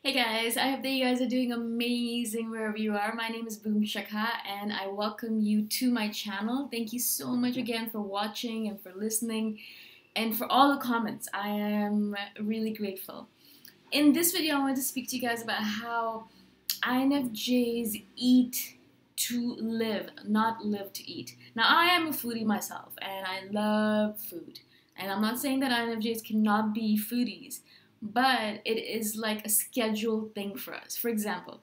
Hey guys, I hope that you guys are doing amazing wherever you are. My name is Boom Shakha and I welcome you to my channel. Thank you so much again for watching and for listening and for all the comments. I am really grateful. In this video, I want to speak to you guys about how INFJs eat to live, not live to eat. Now, I am a foodie myself and I love food. And I'm not saying that INFJs cannot be foodies, but it is like a scheduled thing for us. For example,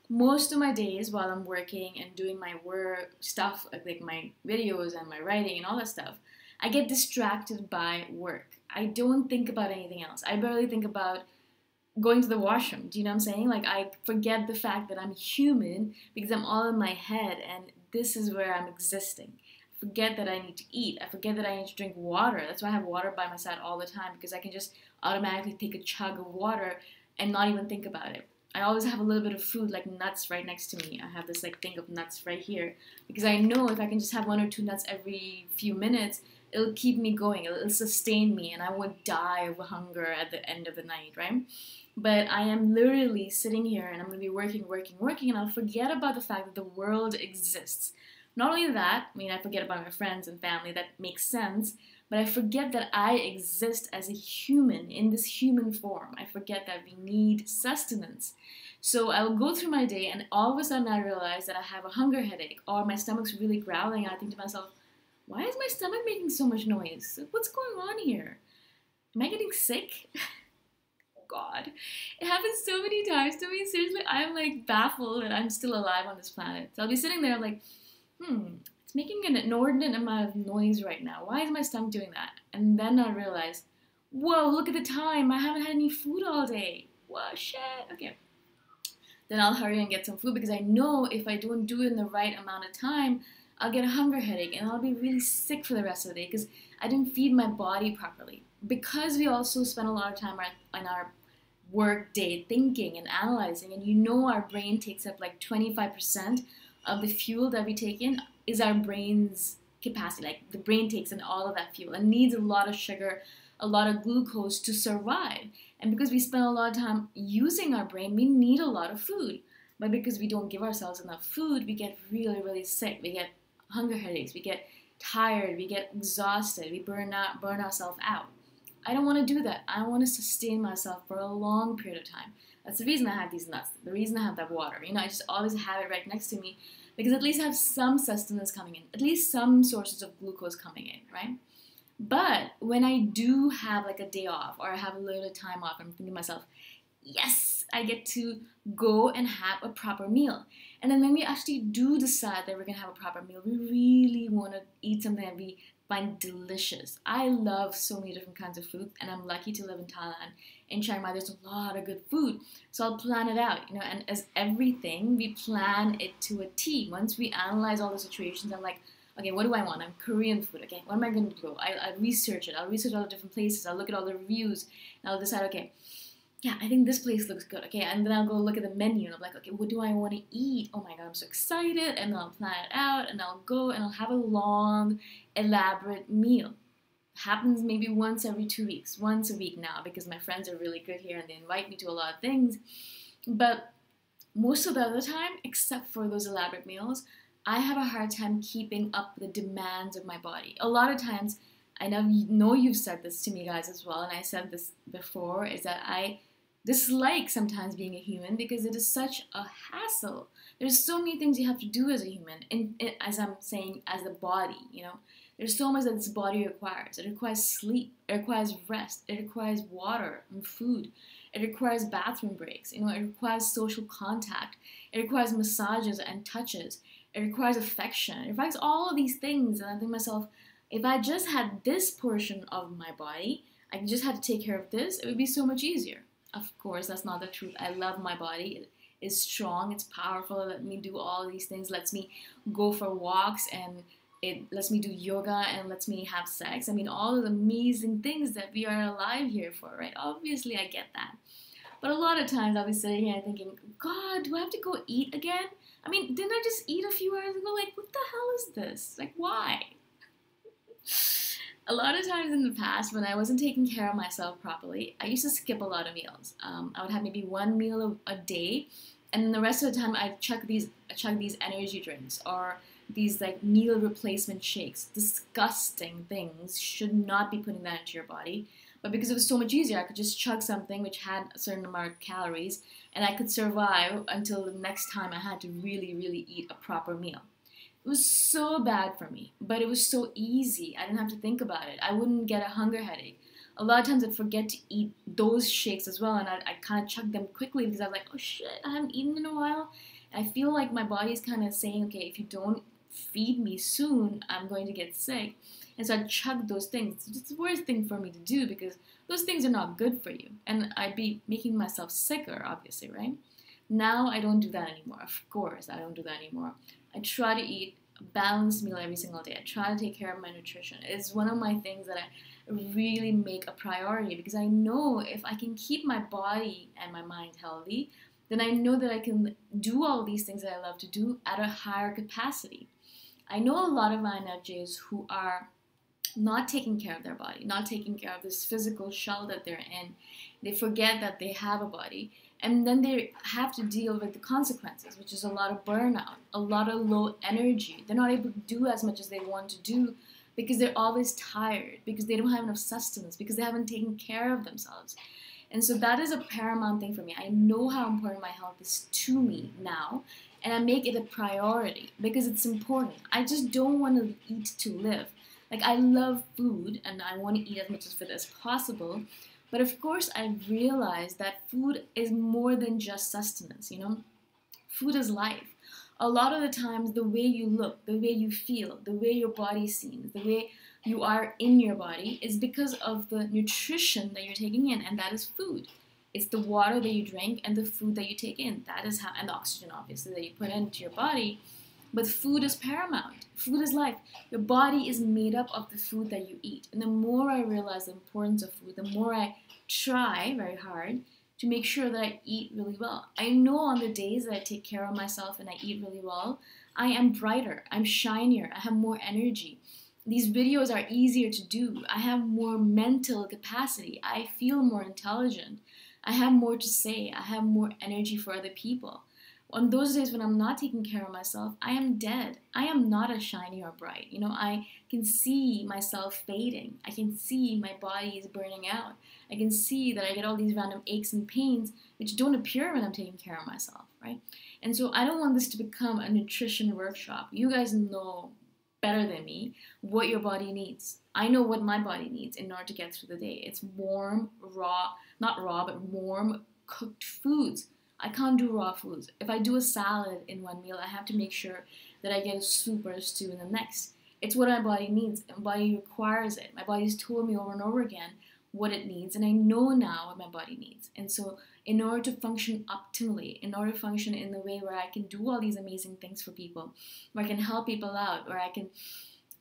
most of my days while I'm working and doing my work stuff, like my videos and my writing and all that stuff, I get distracted by work. I don't think about anything else. I barely think about going to the washroom. Do you know what I'm saying? Like, I forget the fact that I'm human because I'm all in my head and this is where I'm existing. I forget that I need to eat. I forget that I need to drink water. That's why I have water by my side all the time, because I can just automatically take a chug of water and not even think about it. I always have a little bit of food, like nuts, right next to me. I have this like thing of nuts right here because I know if I can just have one or two nuts every few minutes, it'll keep me going. It'll sustain me and I won't die of hunger at the end of the night, right? But I am literally sitting here and I'm going to be working, and I'll forget about the fact that the world exists. Not only that, I mean, I forget about my friends and family, that makes sense, but I forget that I exist as a human in this human form. I forget that we need sustenance. So I'll go through my day and all of a sudden I realize that I have a hunger headache or my stomach's really growling, and I think to myself, why is my stomach making so much noise? What's going on here? Am I getting sick? God. It happens so many times to me. Seriously, I'm like baffled that I'm still alive on this planet. So I'll be sitting there like, it's making an inordinate amount of noise right now. Why is my stomach doing that? And then I realize, whoa, look at the time. I haven't had any food all day. Whoa, shit. Okay. Then I'll hurry and get some food because I know if I don't do it in the right amount of time, I'll get a hunger headache and I'll be really sick for the rest of the day because I didn't feed my body properly. Because we also spend a lot of time on our work day thinking and analyzing, and you know our brain takes up like 25% of the fuel that we take in is our brain's capacity. Like the brain takes in all of that fuel and needs a lot of sugar, a lot of glucose to survive. And because we spend a lot of time using our brain, we need a lot of food. But because we don't give ourselves enough food, we get really, really sick. We get hunger headaches, we get tired, we get exhausted, we burn ourselves out. I don't want to do that. I want to sustain myself for a long period of time. That's the reason I have these nuts, the reason I have that water. You know, I just always have it right next to me because at least I have some sustenance coming in, at least some sources of glucose coming in, right? But when I do have like a day off or I have a little time off, I'm thinking to myself, yes, I get to go and have a proper meal. And then when we actually do decide that we're going to have a proper meal, we really want to eat something that we find delicious. I love so many different kinds of food, and I'm lucky to live in Thailand. In Chiang Mai, there's a lot of good food. So I'll plan it out, you know, and as everything, we plan it to a T. Once we analyze all the situations, I'm like, okay, what do I want? I'm Korean food, okay, what am I going to do? I research it. I'll research all the different places. I'll look at all the reviews, and I'll decide, okay, yeah, I think this place looks good, okay, and then I'll go look at the menu, and I'm like, okay, what do I want to eat? Oh my god, I'm so excited, and then I'll plan it out, and I'll go, and I'll have a long, elaborate meal. Happens maybe once every 2 weeks, once a week now, because my friends are really good here, and they invite me to a lot of things, but most of the other time, except for those elaborate meals, I have a hard time keeping up with the demands of my body. A lot of times, I know you've said this to me guys as well, and I said this before, is that I dislike sometimes being a human because it is such a hassle. There's so many things you have to do as a human, and as I'm saying, as a body, you know. There's so much that this body requires. It requires sleep, it requires rest, it requires water and food, it requires bathroom breaks, you know, it requires social contact, it requires massages and touches, it requires affection, it requires all of these things, and I think to myself, if I just had this portion of my body, I just had to take care of this, it would be so much easier. Of course, that's not the truth. I love my body. It is strong. It's powerful. It lets me do all these things. Lets me go for walks, and it lets me do yoga, and lets me have sex. I mean, all those amazing things that we are alive here for, right? Obviously, I get that. But a lot of times I'll be sitting here thinking, God, do I have to go eat again? I mean, didn't I just eat a few hours ago? Like, what the hell is this? Like, why? A lot of times in the past, when I wasn't taking care of myself properly, I used to skip a lot of meals. I would have maybe one meal a day, and then the rest of the time I'd chug these energy drinks or these like meal replacement shakes. Disgusting things. Should not be putting that into your body. But because it was so much easier, I could just chug something which had a certain amount of calories, and I could survive until the next time I had to really, really eat a proper meal. It was so bad for me, but it was so easy. I didn't have to think about it. I wouldn't get a hunger headache. A lot of times I'd forget to eat those shakes as well, and I'd kind of chug them quickly because I was like, oh shit, I haven't eaten in a while. And I feel like my body's kind of saying, okay, if you don't feed me soon, I'm going to get sick. And so I'd chug those things. It's the worst thing for me to do because those things are not good for you. And I'd be making myself sicker, obviously, right? Now I don't do that anymore. Of course, I don't do that anymore. I try to eat a balanced meal every single day. I try to take care of my nutrition. It's one of my things that I really make a priority because I know if I can keep my body and my mind healthy, then I know that I can do all these things that I love to do at a higher capacity. I know a lot of INFJs who are not taking care of their body, not taking care of this physical shell that they're in. They forget that they have a body, and then they have to deal with the consequences, which is a lot of burnout, a lot of low energy. They're not able to do as much as they want to do because they're always tired, because they don't have enough sustenance, because they haven't taken care of themselves. And so that is a paramount thing for me. I know how important my health is to me now, and I make it a priority because it's important. I just don't want to eat to live. Like, I love food and I want to eat as much of it as possible. But of course, I realized that food is more than just sustenance, you know? Food is life. A lot of the times, the way you look, the way you feel, the way your body seems, the way you are in your body is because of the nutrition that you're taking in, and that is food. It's the water that you drink and the food that you take in. That is how, and the oxygen, obviously, that you put into your body. But food is paramount. Food is life. Your body is made up of the food that you eat. And the more I realize the importance of food, the more I try very hard to make sure that I eat really well. I know on the days that I take care of myself and I eat really well, I am brighter, I'm shinier, I have more energy. These videos are easier to do. I have more mental capacity. I feel more intelligent. I have more to say. I have more energy for other people. On those days when I'm not taking care of myself, I am dead. I am not as shiny or bright. You know, I can see myself fading. I can see my body is burning out. I can see that I get all these random aches and pains which don't appear when I'm taking care of myself, right? And so I don't want this to become a nutrition workshop. You guys know better than me what your body needs. I know what my body needs in order to get through the day. It's warm, raw, not raw, but warm, cooked foods. I can't do raw foods. If I do a salad in one meal, I have to make sure that I get a soup or a stew in the next. It's what my body needs. My body requires it. My body's told me over and over again what it needs, and I know now what my body needs. And so in order to function optimally, in order to function in the way where I can do all these amazing things for people, where I can help people out, where I can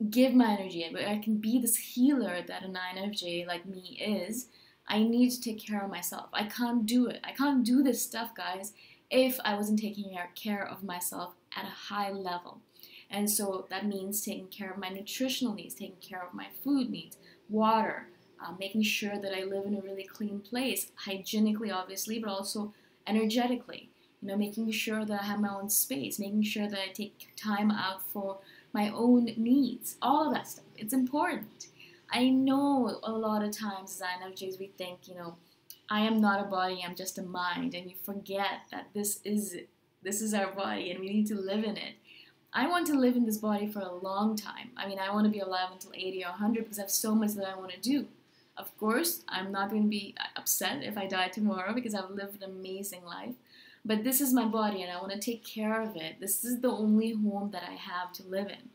give my energy, where I can be this healer that an INFJ like me is, I need to take care of myself. I can't do it. I can't do this stuff, guys, if I wasn't taking care of myself at a high level. And so that means taking care of my nutritional needs, taking care of my food needs, water, making sure that I live in a really clean place, hygienically, obviously, but also energetically. You know, making sure that I have my own space, making sure that I take time out for my own needs, all of that stuff. It's important. I know a lot of times as INFJs we think, you know, I am not a body, I'm just a mind, and we forget that this is our body and we need to live in it. I want to live in this body for a long time. I mean, I want to be alive until 80 or 100 because I have so much that I want to do. Of course, I'm not going to be upset if I die tomorrow because I've lived an amazing life. But this is my body and I want to take care of it. This is the only home that I have to live in.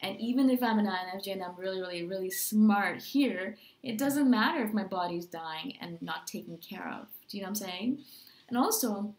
And even if I'm an INFJ and I'm really, really, really smart here, it doesn't matter if my body's dying and not taken care of. Do you know what I'm saying? And also,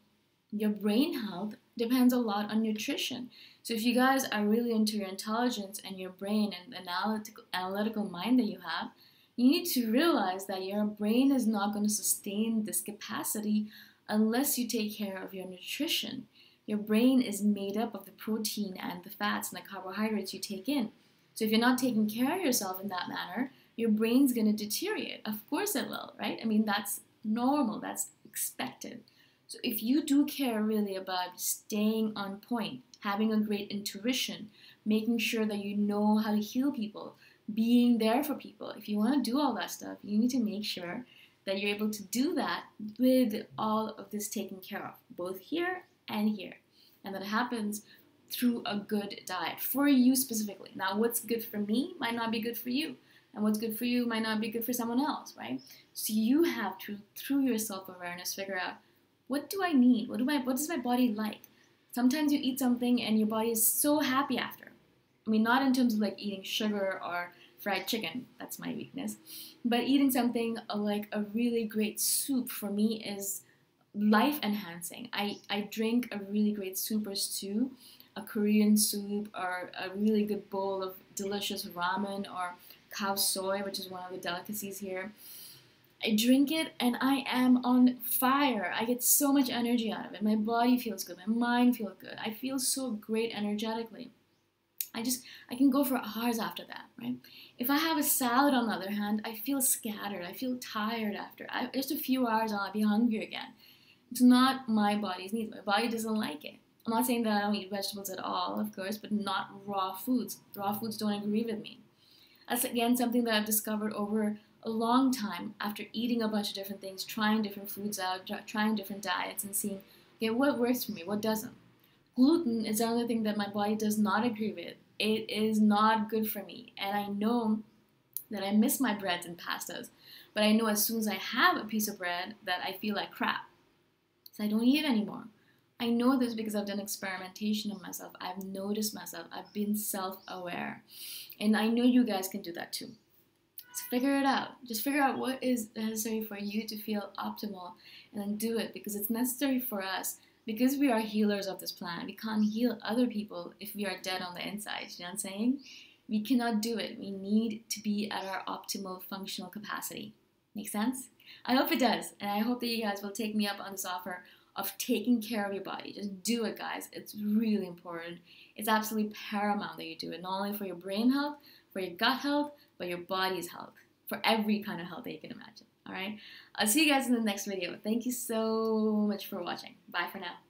your brain health depends a lot on nutrition. So if you guys are really into your intelligence and your brain and the analytical mind that you have, you need to realize that your brain is not going to sustain this capacity unless you take care of your nutrition. Your brain is made up of the protein and the fats and the carbohydrates you take in. So if you're not taking care of yourself in that manner, your brain's going to deteriorate. Of course it will, right? I mean, that's normal, that's expected. So if you do care really about staying on point, having a great intuition, making sure that you know how to heal people, being there for people, if you want to do all that stuff, you need to make sure that you're able to do that with all of this taken care of, both here and here. And that happens through a good diet for you specifically. Now, what's good for me might not be good for you, and what's good for you might not be good for someone else, right? So you have to, through your self-awareness, figure out, what do I need? What does my body like? Sometimes you eat something and your body is so happy after. I mean, not in terms of like eating sugar or fried chicken, that's my weakness, but eating something like a really great soup for me is life enhancing. I drink a really great soup or stew, a Korean soup, or a really good bowl of delicious ramen or cow soy, which is one of the delicacies here. I drink it and I am on fire. I get so much energy out of it. My body feels good. My mind feels good. I feel so great energetically. I can go for hours after that, right? If I have a salad, on the other hand, I feel scattered. I feel tired after. Just a few hours and I'll be hungry again. It's not my body's needs. My body doesn't like it. I'm not saying that I don't eat vegetables at all, of course, but not raw foods. Raw foods don't agree with me. That's, again, something that I've discovered over a long time after eating a bunch of different things, trying different foods out, trying different diets, and seeing, okay, what works for me, what doesn't. Gluten is another thing that my body does not agree with. It is not good for me, and I know that I miss my breads and pastas, but I know as soon as I have a piece of bread that I feel like crap, so I don't eat it anymore. I know this because I've done experimentation on myself. I've noticed myself. I've been self-aware, and I know you guys can do that too. So figure it out. Just figure out what is necessary for you to feel optimal, and then do it, because it's necessary for us. Because we are healers of this planet, we can't heal other people if we are dead on the inside. You know what I'm saying? We cannot do it. We need to be at our optimal functional capacity. Make sense? I hope it does, and I hope that you guys will take me up on this offer of taking care of your body. Just do it, guys. It's really important. It's absolutely paramount that you do it, not only for your brain health, for your gut health, but your body's health, for every kind of health that you can imagine. All right? I'll see you guys in the next video. Thank you so much for watching. Bye for now.